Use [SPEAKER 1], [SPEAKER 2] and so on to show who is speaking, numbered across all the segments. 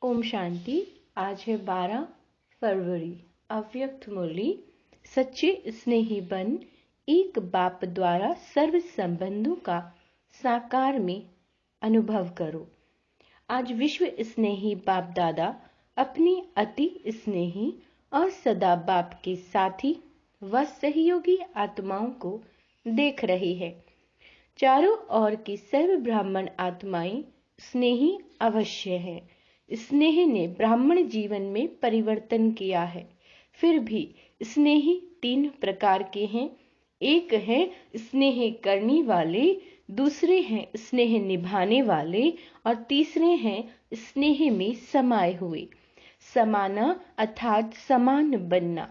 [SPEAKER 1] ओम शांति। आज है 12 फरवरी। अव्यक्त मुरली। सच्चे स्नेही बन एक बाप द्वारा सर्व संबंधों का साकार में अनुभव करो। आज विश्व स्नेही बाप दादा अपनी अति स्नेही और सदा बाप के साथी व सहयोगी आत्माओं को देख रहे हैं। चारों ओर की सर्व ब्राह्मण आत्माएं स्नेही अवश्य है। स्नेह ने ब्राह्मण जीवन में परिवर्तन किया है। फिर भी स्नेही 3 प्रकार के हैं। एक है स्नेह करने वाले, दूसरे हैं स्नेह निभाने वाले और तीसरे हैं स्नेह में समाये हुए। समाना अर्थात समान बनना।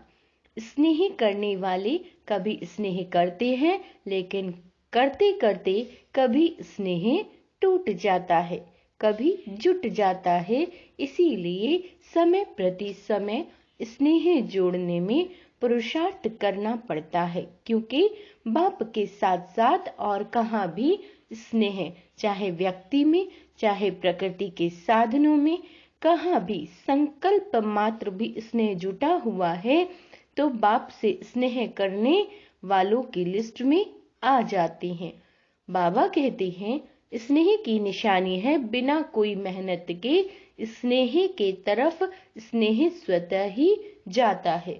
[SPEAKER 1] स्नेह करने वाले कभी स्नेह करते हैं, लेकिन करते करते कभी स्नेह टूट जाता है, कभी जुट जाता है। इसीलिए समय प्रति समय स्नेह जोड़ने में पुरुषार्थ करना पड़ता है, क्योंकि बाप के साथ साथ और कहाँ भी स्नेह, चाहे व्यक्ति में चाहे प्रकृति के साधनों में, कहाँ भी संकल्प मात्र भी स्नेह जुटा हुआ है तो बाप से स्नेह करने वालों की लिस्ट में आ जाते हैं। बाबा कहते हैं स्नेह की निशानी है बिना कोई मेहनत के स्नेह के तरफ स्नेह स्वतः ही जाता है।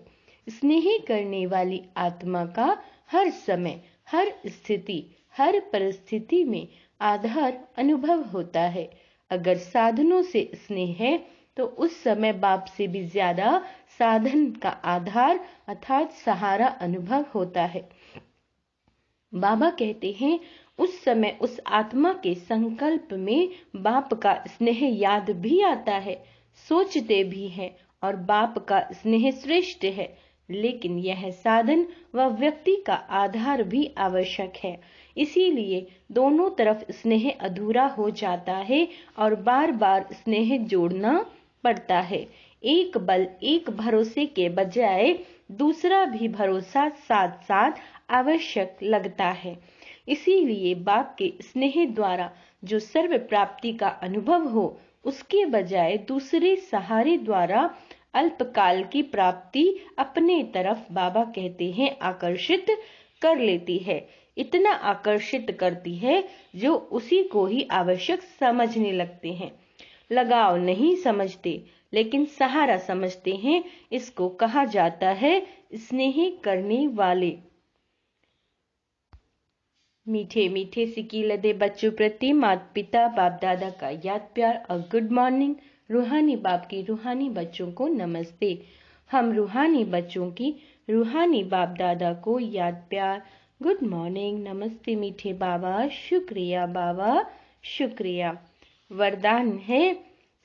[SPEAKER 1] स्नेह करने वाली आत्मा का हर समय, हर स्थिति, हर परिस्थिति में आधार अनुभव होता है। अगर साधनों से स्नेह है तो उस समय बाप से भी ज्यादा साधन का आधार अर्थात सहारा अनुभव होता है। बाबा कहते हैं उस समय उस आत्मा के संकल्प में बाप का स्नेह याद भी आता है, सोचते भी हैं और बाप का स्नेह श्रेष्ठ है। लेकिन यह साधन व व्यक्ति का आधार भी आवश्यक है। इसीलिए दोनों तरफ स्नेह अधूरा हो जाता है और बार बार स्नेह जोड़ना पड़ता है। एक बल एक भरोसे के बजाय दूसरा भी भरोसा साथ साथ आवश्यक लगता है। इसीलिए बाप के स्नेह द्वारा जो सर्व प्राप्ति का अनुभव हो, उसके बजाय दूसरे सहारे द्वारा अल्पकाल की प्राप्ति अपने तरफ बाबा कहते हैं आकर्षित कर लेती है। इतना आकर्षित करती है जो उसी को ही आवश्यक समझने लगते हैं। लगाव नहीं समझते लेकिन सहारा समझते हैं। इसको कहा जाता है स्नेह करने वाले। मीठे मीठे सिक्की लदे बच्चों प्रति माता पिता बाप दादा का याद प्यार और गुड मॉर्निंग। रूहानी बाप की रूहानी बच्चों को नमस्ते। हम रूहानी बच्चों की रूहानी बाप दादा को याद प्यार गुड मॉर्निंग, नमस्ते मीठे बाबा, शुक्रिया बाबा, शुक्रिया। वरदान है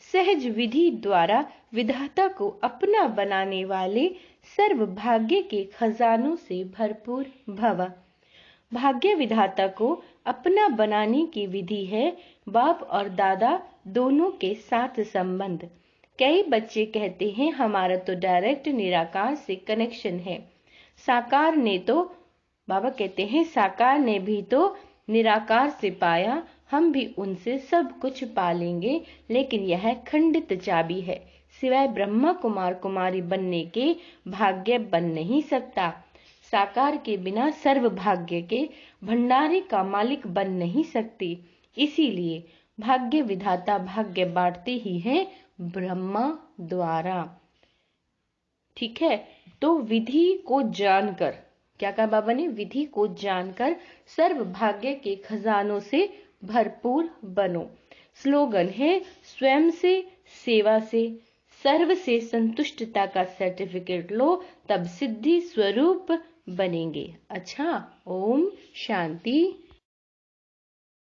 [SPEAKER 1] सहज विधि द्वारा विधाता को अपना बनाने वाले सर्व भाग्य के खजानों से भरपूर भव। भाग्य विधाता को अपना बनाने की विधि है बाप और दादा दोनों के साथ संबंध। कई बच्चे कहते हैं हमारा तो डायरेक्ट निराकार से कनेक्शन है। साकार ने तो बाबा कहते हैं साकार ने भी तो निराकार से पाया, हम भी उनसे सब कुछ पा लेंगे। लेकिन यह खंडित चाबी है, सिवाय ब्रह्मा कुमार कुमारी बनने के भाग्य बन नहीं सकता। साकार के बिना सर्व भाग्य के भंडारे का मालिक बन नहीं सकती। इसीलिए भाग्य विधाता भाग्य बांटते ही हैं ब्रह्मा द्वारा। ठीक है, तो विधि को जानकर, क्या कहा बाबा ने, विधि को जानकर सर्व भाग्य के खजानों से भरपूर बनो। स्लोगन है स्वयं से, सेवा से, सर्व से संतुष्टता का सर्टिफिकेट लो, तब सिद्धि स्वरूप बनेंगे। अच्छा, ओम शांति।